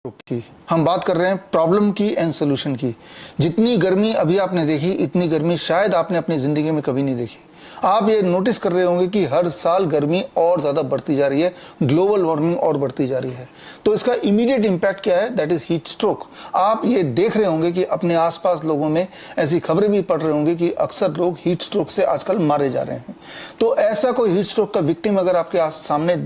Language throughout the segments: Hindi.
की हम बात कर रहे हैं प्रॉब्लम की एंड सोल्यूशन की। जितनी गर्मी अभी आपने देखी, इतनी गर्मी शायद आपने अपनी जिंदगी में कभी नहीं देखी। आप ये नोटिस कर रहे होंगे कि हर साल गर्मी और ज्यादा बढ़ती जा रही है, ग्लोबल वार्मिंग और बढ़ती जा रही है। तो इसका इमीडिएट इंपैक्ट क्या है? That is heat stroke. आप ये देख रहे होंगे कि अपने आसपास लोगों में ऐसी खबरें भी पढ़ रहे होंगे कि अक्सर लोग हीट स्ट्रोक से आजकल मारे जा रहे हैं। तो ऐसा कोई हीट स्ट्रोक का विक्टिम अगर आपके सामने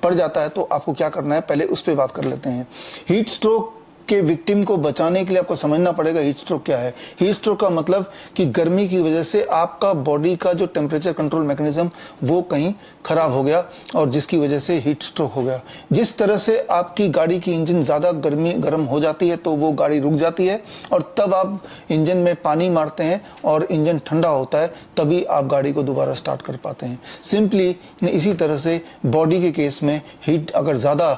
पड़ जाता है तो आपको क्या करना है, पहले उस पर बात कर लेते हैं। हीट स्ट्रोक के विक्टिम को बचाने के लिए आपको समझना पड़ेगा हीट स्ट्रोक क्या है। हीट स्ट्रोक का मतलब कि गर्मी की वजह से आपका बॉडी का जो टेम्परेचर कंट्रोल मैकेनिज्म वो कहीं खराब हो गया और जिसकी वजह से हीट स्ट्रोक हो गया। जिस तरह से आपकी गाड़ी की इंजन ज़्यादा गर्म हो जाती है तो वो गाड़ी रुक जाती है और तब आप इंजन में पानी मारते हैं और इंजन ठंडा होता है, तभी आप गाड़ी को दोबारा स्टार्ट कर पाते हैं। सिंपली इसी तरह से बॉडी के केस में हीट अगर ज़्यादा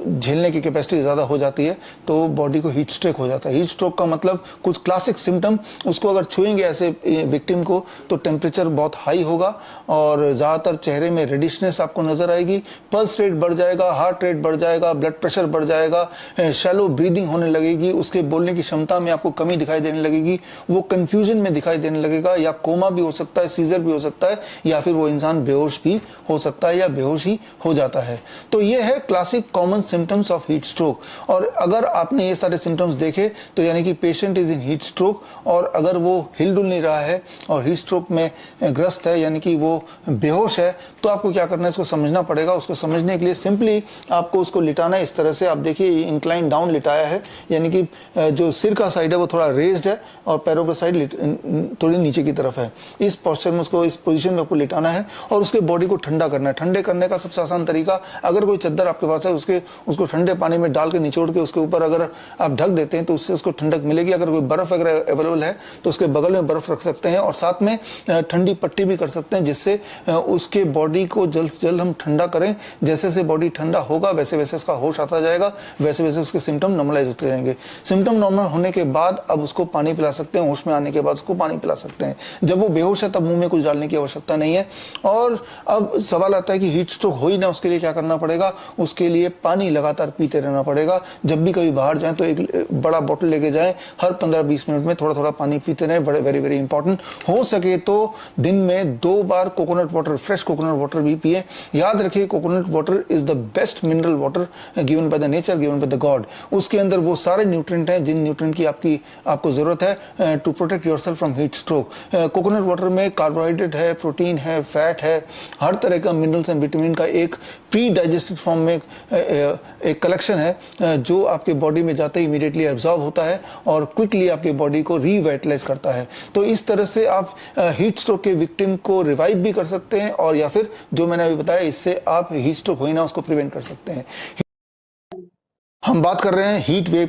झेलने की कैपेसिटी ज़्यादा हो जाती है तो बॉडी को हीट स्ट्रोक हो जाता है। हीट स्ट्रोक का मतलब कुछ क्लासिक सिम्टम, उसको अगर छुएंगे ऐसे विक्टिम को तो टेम्परेचर बहुत हाई होगा और ज़्यादातर चेहरे में रेडिशनेस आपको नजर आएगी, पल्स रेट बढ़ जाएगा, हार्ट रेट बढ़ जाएगा, ब्लड प्रेशर बढ़ जाएगा, शैलो ब्रीदिंग होने लगेगी, उसके बोलने की क्षमता में आपको कमी दिखाई देने लगेगी, वो कंफ्यूजन में दिखाई देने लगेगा, या कोमा भी हो सकता है, सीजर भी हो सकता है, या फिर वो इंसान बेहोश भी हो सकता है या बेहोश ही हो जाता है। तो ये है classic common symptoms of heat stroke. और अगर आपने ये सारे सिम्टम्स देखे तो यानी कि patient is in heat stroke, और अगर वो हिलडुल नहीं रहा है और हीट स्ट्रोक में ग्रस्त है यानी कि वो बेहोश है, तो आपको क्या करना है, इसको समझना पड़ेगा। उसको समझने के लिए सिंपली आपको उसको लिटाना है इस तरह से। आप देखिए इंक्लाइन डाउन लिटाया है, यानी कि जो सिर का साइड है वो थोड़ा रेज्ड है और पैरों का साइड थोड़ी नीचे की तरफ है। इस पोस्चर में उसको, इस पोजीशन में आपको लिटाना है और उसके बॉडी को ठंडा करना है। ठंडे करने का सबसे आसान तरीका, अगर कोई चद्दर आपके पास है उसको ठंडे पानी में डाल के निचोड़ के उसके ऊपर अगर आप ढक देते हैं तो उससे उसको ठंडक मिलेगी। अगर कोई बर्फ अगर अवेलेबल है तो उसके बगल में बर्फ रख सकते हैं और साथ में ठंडी पट्टी भी कर सकते हैं, जिससे उसके बॉडी को जल्द से जल्द हम ठंडा करें। जैसे जैसे बॉडी ठंडा होगा वैसे वैसे उसका होश आता जाएगा, वैसे वैसे उसके सिम्टम नॉर्मलाइज होते जाएंगे। सिम्टम नॉर्मल होने के बाद अब उसको पानी पिला सकते हैं, होश में आने के बाद उसको पानी पिला सकते हैं। जब वो बेहोश है तब मुंह में कुछ डालने की आवश्यकता नहीं है। और अब सवाल आता है कि हीट स्ट्रोक हो ही ना, उसके लिए क्या करना पड़ेगा? उसके लिए पानी लगातार पीते रहना पड़ेगा। जब भी कभी बाहर जाएं तो एक बड़ा बोतल लेके जाएं, हर 15-20 मिनट में थोड़ा थोड़ा पानी पीते रहें। बड़े वेरी वेरी इंपॉर्टेंट। हो सके तो दिन में 2 बार coconut water, fresh coconut water भी पिए। याद रखिए coconut water is the best mineral water given by the nature, given by the God. उसके अंदर वो सारे न्यूट्रिएंट हैं जिन न्यूट्रिएंट की आपको जरूरत है to protect yourself from heat stroke. Coconut water में कार्बोहाइड्रेट है, प्रोटीन है, फैट है, हर तरह का मिनरल्स एंड विटामिन का एक प्री डाइजेस्टेड फॉर्म में एक कलेक्शन है जो आपके बॉडी में जाते ही इमीडिएटली एब्जॉर्ब होता है और क्विकली आपके बॉडी को रीवाइटलाइज करता है। तो इस तरह से आप हीट स्ट्रोक के विक्टिम को रिवाइव भी कर सकते हैं, और या फिर जो मैंने अभी बताया इससे आप हीट स्ट्रोक हो ही ना उसको प्रिवेंट कर सकते हैं। हम बात कर रहे हैं हीट वेव